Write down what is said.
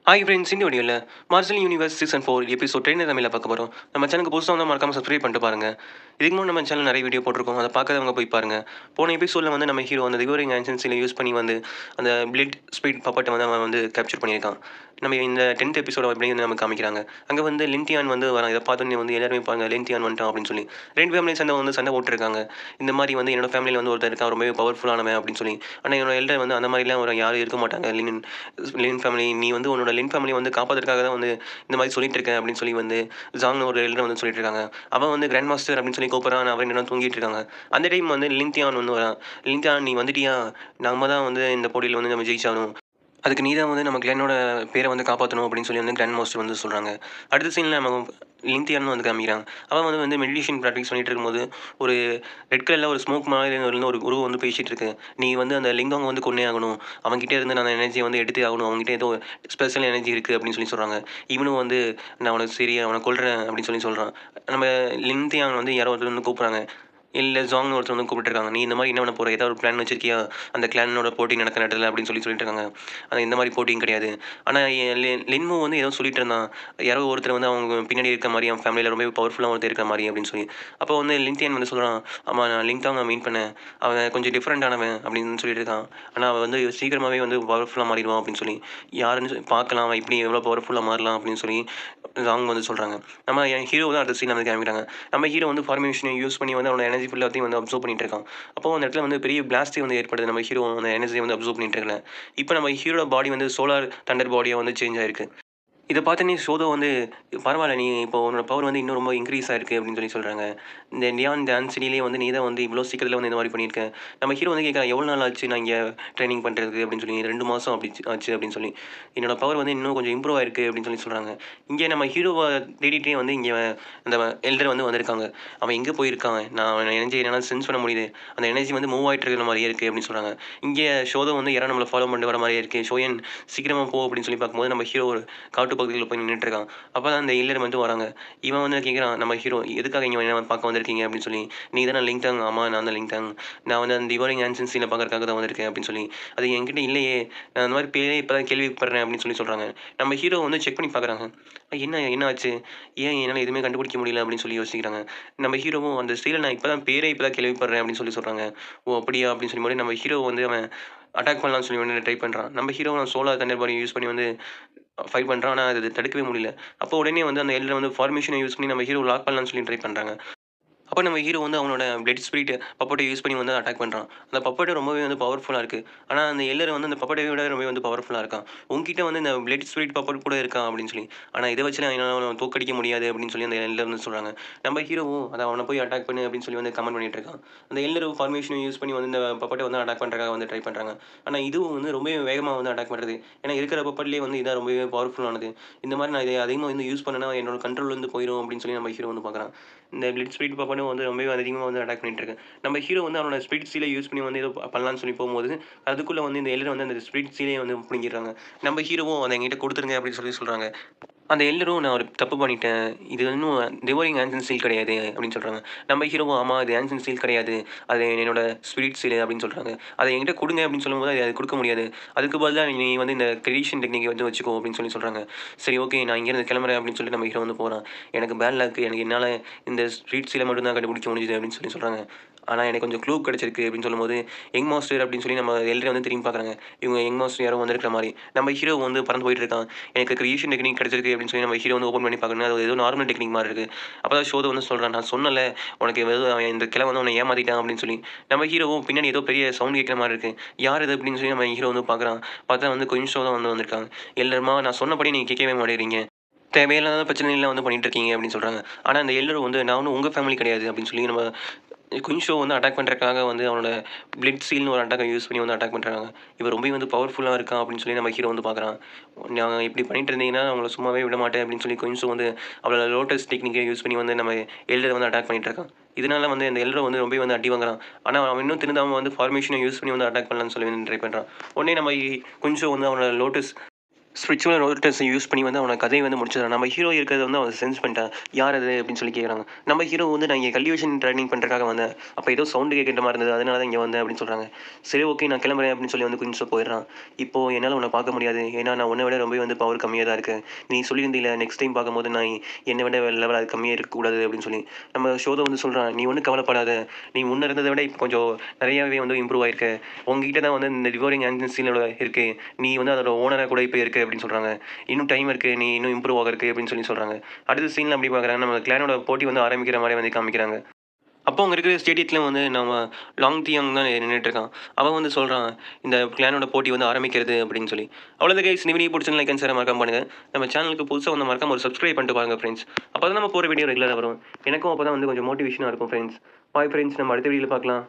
Hi friends, இந்த வீடியோவில் marshal universe season 4 episode 10 தமிழில் பார்க்க போகிறோம். நம்ம சேனலுக்கு புதுசாக வந்தால் மறக்காம சப்ஸ்கிரைப் பண்ணிட்டு பாருங்க. இதுக்கு முன்னாடி நம்ம சேனல் நிறைய வீடியோ போட்டிருக்கோம். அதை பார்க்காதவங்க போய் பாருங்க. போன எபிசோடில் வந்து நம்ம ஹீரோ அந்த டிவோரிங் ஆன்சன்ஸில் யூஸ் பண்ணி வந்து அந்த பிளட் ஸ்பீட் பப்பட்டை வந்து அவன் வந்து கேப்சர் பண்ணியிருக்கான். நம்ம இந்த 10th எபிசோட அப்படியே வந்து நம்ம காமிக்கிறாங்க. அங்கே வந்து லின்டியான் வந்து வரான். இதை பார்த்தோன்னே வந்து எல்லாருமே பாருங்க, லின்டியான் வந்துட்டான் அப்படின்னு சொல்லி ரெண்டு ஃபேமிலி சண்டை போட்டுருக்காங்க. இந்த மாதிரி வந்து என்னோட ஃபேமிலியில் வந்து ஒருத்தர் இருக்கான், ரொம்பவே பவர்ஃபுல்லானவன் அப்படின்னு சொல்லி. ஆனால் என்னோட எல்டர் வந்து அந்த மாதிரிலாம் ஒரு யாரும் இருக்க மாட்டாங்க. லின் ஃபேமிலி, நீ வந்து உன்னோட லின் ஃபேமிலி வந்து காப்பாற்றுறதுக்காக தான் வந்து இந்த மாதிரி சொல்லிட்டு இருக்கேன் அப்படின்னு சொல்லி வந்து ஜாங்னு ஒரு எல்டர் வந்து சொல்லிட்டு இருக்காங்க. அவன் வந்து கிராண்ட் மாஸ்டர் அப்படின்னு சொல்லி கூப்பிட்றான். அவன் என்ன தூங்கிட்டு இருக்காங்க. அந்த டைம் வந்து லின்தியான் வந்து வரான். லின்தியான், நீ வந்துட்டியா? நம்ம தான் வந்து இந்த போட்டியில் வந்து நம்ம ஜெயிச்சாகணும். அதுக்கு நீ தான் வந்து நம்ம கிளென்னோட பேரை வந்து காப்பாற்றணும் அப்படின்னு சொல்லி வந்து கிராண்ட் மாஸ்டர் வந்து சொல்கிறாங்க. அடுத்த சீனில் நம்ம லின்தியான்னு வந்து காமிக்கிறாங்க. அவன் வந்து மெடிடேஷன் ப்ராக்டிஸ் பண்ணிட்டு இருக்கும்போது ஒரு ரெட் கலரில் ஒரு ஸ்மோக் மாதிரி இருந்து ஒரு உருவம் வந்து பேசிகிட்டு இருக்கு. நீ வந்து அந்த லிங்காங் வந்து கொன்னே ஆகணும். அவன்கிட்ட இருந்து நான் எனர்ஜியை வந்து எடுத்தே ஆகணும். அவங்ககிட்ட ஏதோ ஸ்பெஷல் எனர்ஜி இருக்குது அப்படின்னு சொல்லி சொல்கிறாங்க. இவனும் வந்து நான் அவனை சரி அவனை கொல்றேன் அப்படின்னு சொல்லி சொல்கிறான். நம்ம லின்தியான் வந்து யாரோ ஒருத்தர் வந்து கூப்பிட்றாங்க. இல்லை ஜாங்னு ஒருத்தர் வந்து கூப்பிட்டுருக்காங்க. நீ இந்த மாதிரி என்ன பண்ண போகிற? ஏதாவது ஒரு பிளான் வச்சிருக்கியா? அந்த கிளானோட போட்டி நடக்கிற இடத்துல அப்படின்னு சொல்லிட்டு இருக்காங்க. ஆனால் இந்த மாதிரி போட்டியும் கிடையாது. ஆனால் லின்மோ வந்து ஏதோ சொல்லிட்டு இருந்தான். யாரோ ஒருத்தர் வந்து அவங்க பின்னாடி இருக்க மாதிரி, அவன் ஃபேமிலியில் ரொம்ப பவர்ஃபுல்லாக ஒருத்தர் இருக்கிற மாதிரி அப்படின்னு சொல்லி. அப்போ வந்து லின்தியன் வந்து சொல்கிறான், ஆமாம் நான் லிங்தாங்க மீட் பண்ணேன். அவன் கொஞ்சம் டிஃப்ரெண்டானவன் அப்படின்னு சொல்லிட்டு இருக்கான். ஆனால் அவன் வந்து சீக்கிரமாகவே வந்து பவர்ஃபுல்லாக மாறிடுவான் அப்படின்னு சொல்லி. யாருன்னு பார்க்கலாம், அவன் இப்படி எவ்வளோ பவர்ஃபுல்லாக மாறலாம் அப்படின்னு சொல்லி அவங்க வந்து சொல்கிறாங்க. நம்ம என் ஹீரோ தான் அடுத்த சீன் வந்து காமிக்கிறாங்க. நம்ம ஹீரோ வந்து ஃபார்மேஷனை யூஸ் பண்ணி வந்து அவனோட எனர்ஜி ஃபுல்லாத்தையும் வந்து அப்சர்வ் பண்ணிட்டு இருக்கான். அப்போ அந்த இடத்துல வந்து பெரிய பிளாஸ்டே வந்து ஏற்படுது. நம்ம ஹீரோ அந்த எனர்ஜியை வந்து அப்சர்வ் பண்ணிட்டு இருக்கல. இப்போ நம்ம ஹீரோட பாடி வந்து சோலார் தண்டர் பாடியாக வந்து சேஞ்ச் ஆயிருக்கு. இத பார்த்தோன்னே சோதோ வந்து, "பரவால்ல, நீ இப்போ உன்னோட பவர் வந்து இன்னும் ரொம்ப இன்க்ரீஸ் ஆயிருக்கு" அப்படின்னு சொல்லி சொல்றாங்க. இந்த நியான் டான்ஸ் சிட்டிலயே வந்து நீ தான் வந்து இவ்வளோ சீக்கிரத்தில வந்து இந்த மாரி பண்ணியிருக்க. நம்ம ஹீரோ வந்து கேட்குறான், "எவ்வளோ நாள் ஆச்சு நான் இங்க ட்ரெய்னிங் பண்றதுக்கு?" அப்படின்னு சொல்லி. "2 மாசம் ஆச்சு" அப்படின்னு சொல்லி. "என்னோட பவர் வந்து இன்னும் கொஞ்சம் இம்ப்ரூவ் ஆயிருக்கு" அப்படின்னு சொல்லி சொல்றாங்க. இங்கே நம்ம ஹீரோவ தேடிட்டே வந்து இங்க அந்த எல்டர் வந்து வந்திருக்காங்க. "அவன் எங்க போயிருக்கான்? நான் அவன் எனர்ஜி என்னால சென்ஸ் பண்ண முடியுது. அந்த எனர்ஜி வந்து மூவ் ஆயிட்டு இருக்கிற மாரியே இருக்கு" அப்படின்னு சொல்றாங்க. இங்கே ஷோதோ வந்து யாரோ நம்மள ஃபாலோ பண்ணிட்டு வர மாரியே இருக்கு. "ஷோயன், சீக்கிரமா போ" அப்படின்னு சொல்லி பார்க்கும்போது நம்ம ஹீரோ ஒரு காட்டு பகுதியில போய் நின்னுட்டுருக்கான். அப்பதான் அந்த இல்லர் வந்து வராங்க. இவன் வந்து கேட்குறான், நம்ம ஹீரோ, "எதுக்காக இங்க என்ன பார்க்க வந்திருக்கீங்க?" அப்படின்னு சொல்லி. "நீ தானே லிங்டாங்?" "ஆமா, நான் தான் லிங்டாங். நான் வந்து அந்த டிவோரிங் ஆன்சன்ஸில பார்க்கறதுக்காக தான் வந்திருக்கேன்" அப்படின்னு சொல்லி. "அது என்கிட்ட இல்லையே. நான் அந்த மாரி பேரே இப்ப தான் கேள்விப்படுறேன்" அப்படின்னு சொல்லி சொல்றாங்க. நம்ம ஹீரோ வந்து செக் பண்ணி பார்க்குறாங்க. என்ன ஆச்சு? ஏன் என்னால எதுவுமே கண்டுபிடிக்க முடியல?" அப்படின்னு சொல்லி யோசிக்கிறாங்க. நம்ம ஹீரோவும், "அந்த ஸ்டீல நான் இப்ப தான் கேள்விப்படுறேன்" அப்படின்னு சொல்லி சொல்றாங்க. "ஓ! அப்படியா?" அப்படின்னு சொல்லி நம்ம ஹீரோ வந்து அவன் அட்டாக் பண்ணலாம்னு சொல்லி வந்து ட்ரை பண்றான். நம்ம ஹீரோ சோலார் தண்டர் பாடிய யூஸ் பண்ணி வந்து ஃபைட் பண்றான். ஆனா அது தடுக்கவே முடியல. அப்போ உடனே வந்து அந்த எல்டர் வந்து ஃபார்மேஷன யூஸ் பண்ணி நம்ம ஹீரோ லாக் பண்ணலாம்னு சொல்லி ட்ரை பண்றாங்க. அப்ப நம்ம ஹீரோ வந்து அவனோட பிளட் ஸ்பிரிட் பப்பட்ட யூஸ் பண்ணி வந்து அட்டாக் பண்றான். அந்த பப்பட்ட ரொம்பவே வந்து பவர்ஃபுல்லா இருக்கு. ஆனா அந்த எல்லர் வந்து அந்த பப்பட்டய விட ரொம்பவே வந்து பவர்ஃபுல்லா இருக்கான். "உன்கிட்ட வந்து இந்த பிளட் ஸ்பிரிட் பப்பட் கூட இருக்கா?" அப்படின்னு சொல்லி. "ஆனா இத வச்சுலாம் என்னால அவன தோற்கடிக்க முடியாது" அப்படின்னு சொல்லி அந்த எல்லர் வந்து சொல்றாங்க. நம்ம ஹீரோவும், "அத அவன போய் அட்டாக் பண்ணு" அப்படின்னு சொல்லி வந்து கமெண்ட் பண்ணிட்டு இருக்கான். அந்த எல்லர் ஃபார்மேஷன யூஸ் பண்ணி வந்து இந்த பப்பட்ட வந்து அட்டாக் பண்றதுக்காக வந்து ட்ரை பண்றாங்க. ஆனா இதுவும் வந்து ரொம்பவே வேகமா வந்து அட்டாக் பண்றது. ஏன்னா இருக்கிற பப்பட்லயே வந்து இதான் ரொம்பவே பவர்ஃபுல்லானது. இந்த மாரி நான் இத அதிகமா வந்து யூஸ் பண்ணேன்னா என்னோட கண்ட்ரோல்ல இருந்து போயிரும் அப்படின்னு சொல்லி நம்ம ஹீரோ வந்து பார்க்குறான். இந்த பிளிட்ஸ் ஸ்பீட் பப்பனும் வந்து ரொம்பவே அதிகமா வந்து அட்டாக் பண்ணிட்டு இருக்கு. நம்ம ஹீரோ வந்து அவனோட ஸ்பிரிட் சீல யூஸ் பண்ணி வந்து ஏதோ பண்ணலான்னு சொல்லி போம்போது, அதுக்குள்ள வந்து இந்த எலிர வந்து அந்த ஸ்பிரிட் சீலையே வந்து புடுங்கிடுறாங்க. நம்ம ஹீரோவும் அத என்கிட்ட குடுத்துருங்க அப்படின்னு சொல்லி சொல்றாங்க. அந்த எல்லரும், "நான் ஒரு தப்பு பண்ணிட்டேன். இது இன்னும் டிவோரிங் ஆன்சன் சீல் கிடையாது" அப்படின்னு சொல்றாங்க. நம்ம ஹீரோவும், "ஆமா, இது ஆன்சன் சீல் கிடையாது. அது என்னோட ஸ்பிரிட் சீல்" அப்படின்னு சொல்றாங்க. "அத என்கிட்ட குடுங்க" அப்படின்னு சொல்லும்போது, "அது குடுக்க முடியாது. அதுக்கு பதிலா நீ வந்து இந்த கிரியேஷன் டெக்னிக்க வந்து வச்சுக்கோ" அப்படின்னு சொல்லி சொல்றாங்க. "சரி, ஓகே, நான் இங்கேருந்து கிளம்புறேன்" அப்படின்னு சொல்லி நம்ம ஹீரோ வந்து போறான். "எனக்கு பேட் லக். என்னால இந்த ஸ்பிரிட் சீல மட்டும் தான் கண்டுபிடிக்க முடியுது" அப்படின்னு சொல்லி சொல்றாங்க. "ஆனா எனக்கு கொஞ்சம் க்ளூ கிடைச்சிருக்கு" அப்படின்னு சொல்லும்போது, யங் மாஸ்டர் அப்படின்னு சொல்லி நம்ம எல்டர வந்து திரும்பி பார்க்குறாங்க. இவங்க யங் மாஸ்டர் யாரோ வந்திருக்கிற மாரி. நம்ம ஹீரோ வந்து பறந்து போயிட்டு இருக்கான். "எனக்கு கிரியேஷன் டெக்னிக் கிடைச்சிருக்கு" அப்படின்னு சொல்லி நம்ம ஹீரோ வந்து ஓப்பன் பண்ணி பார்க்கணும். அது ஏதோ நார்மல் டெக்னிக் மாரி இருக்கு. அப்பதான் ஷோத வந்து சொல்றான், "நான் சொன்னேன்ல, உனக்கு வெறும் அவன் இந்த கிழவன் வந்து உன்ன ஏமாத்திட்டான்" அப்படின்னு சொல்லி. நம்ம ஹீரோவும் பின்னாடி ஏதோ பெரிய சவுண்ட் கேட்கிற மாரி இருக்கு. யார் இது அப்படின்னு சொல்லி நம்ம ஹீரோ வந்து பார்க்குறான். பார்த்தா வந்து கொயின்ஷோ தான் வந்து வந்திருக்காங்க. "எல்லருமா, நான் சொன்னபடி நீங்க கேட்கவே மாட்டேங்கிறீங்க. தேவையில்லாத பிரச்சனைலாம் வந்து பண்ணிட்டு இருக்கீங்க" அப்படின்னு சொல்றாங்க. ஆனா அந்த எல்லரும் வந்து, "நான் ஒண்ணும் உங்க ஃபேமிலி கிடையாது" அப்படின்னு சொல்லி நம்ம குயின்ஷோ வந்து அட்டாக் பண்றதுக்காக வந்து அவனோட பிளிட் சீல்னு ஒரு அட்டாக்க யூஸ் பண்ணி வந்து அட்டாக் பண்றாங்க. இவன் ரொம்பவே வந்து பவர்ஃபுல்லா இருக்கான் அப்படின்னு சொல்லி நம்ம ஹீரோ வந்து பார்க்குறான். "நான் இப்படி பண்ணிட்டு இருந்தீங்கன்னா, நான் உங்கள சும்மாவே விட மாட்டேன்" அப்படின்னு சொல்லி குயின்ஷோ வந்து அவளோட லோட்டஸ் டெக்னிக்க யூஸ் பண்ணி வந்து நம்ம எல்டர வந்து அட்டாக் பண்ணிட்டு இருக்கான். இதனால வந்து அந்த எல்டர் வந்து ரொம்பவே வந்து அடி வாங்குறான். ஆனா அவன் இன்னும் திருந்தாம வந்து ஃபார்மேஷன யூஸ் பண்ணி வந்து அட்டாக் பண்ணலான்னு சொல்லி வந்து ட்ரை பண்றான். உடனே நம்ம குயின்ஷோ வந்து அவனோட லோட்டஸ் ஸ்பிரிச்சுவல் ரோட்டர்ஸை யூஸ் பண்ணி வந்து அவனை கதையை வந்து முடிச்சிடறான். நம்ம ஹீரோ இருக்கிறத வந்து அவன் சென்ஸ் பண்ணிட்டான். யார் அது அப்படின்னு சொல்லி கேட்குறாங்க. நம்ம ஹீரோ வந்து நான் இங்கே கல்டிவேஷன் ட்ரைனிங் பண்ணுறதுக்காக வந்தேன். அப்போ ஏதோ சவுண்டு கேட்குற மாதிரி இருந்தது, அதனால தான் இங்கே வந்தேன் அப்படின்னு சொல்கிறாங்க. சரி ஓகே நான் கிளம்புறேன் அப்படின்னு சொல்லி வந்து கொஞ்சம் போயிடுறான். இப்போது என்னால் உன்னை பார்க்க முடியாது, ஏன்னா நான் உன்னை விட ரொம்ப வந்து பவர் கம்மியாக தான் இருக்கேன். நீ சொல்லியிருந்தீல நெக்ஸ்ட் டைம் பார்க்கும்போது நான் என்னை விட லெவல் அது கம்மியாக இருக்கக்கூடாது அப்படின்னு சொல்லி. நம்ம ஷோதை வந்து சொல்கிறான், நீ ஒன்றும் கவலைப்படாத, நீ முன்ன இருந்ததை விட இப்போ கொஞ்சம் நிறையாவே வந்து இம்ப்ரூவ் ஆயிருக்கு. உங்ககிட்ட தான் வந்து இந்த டிவோரிங் ஏஜென்சியோட இருக்குது, நீ வந்து அதோட ஓனராக கூட இப்போ இருக்குது அப்படின்னு சொல்கிறாங்க. இன்னும் டைம் இருக்குது, நீ இன்னும் இம்ப்ரூவ் ஆகிருக்கு அப்படின்னு சொல்லி சொல்கிறாங்க. அடுத்த சீனில் அப்படி பார்க்குறாங்க, நம்ம கிளானோட போட்டி வந்து ஆரம்பிக்கிற மாதிரி வந்து காமிக்கிறாங்க. அப்போ அங்கே இருக்கிற ஸ்டேடியத்தில் வந்து நம்ம லாங் தியாங் தான் நின்றுட்டுருக்கான். அவன் வந்து சொல்கிறான், இந்த கிளானோட போட்டி வந்து ஆரம்பிக்கிறது அப்படின்னு சொல்லி. அவ்வளோதான் கைஸ், இந்த வீடியோ பிடிச்சிருந்தா லைக் அண்ட் ஷேர் மறக்காம பண்ணுங்கள். நம்ம சேனலுக்கு புதுசாக வந்து மறக்காம ஒரு சப்ஸ்கிரைப் பண்ணிட்டு பாருங்க ஃப்ரெண்ட்ஸ். அப்போ தான் நம்ம போகிற வீடியோ ரெகுலராக வரும். எனக்கும் அப்போ தான் வந்து கொஞ்சம் மோட்டிவேஷனாக இருக்கும் ஃப்ரெண்ட்ஸ். பாய் ஃப்ரெண்ட்ஸ், நம்ம அடுத்த வீடியோவில் பார்க்கலாம்.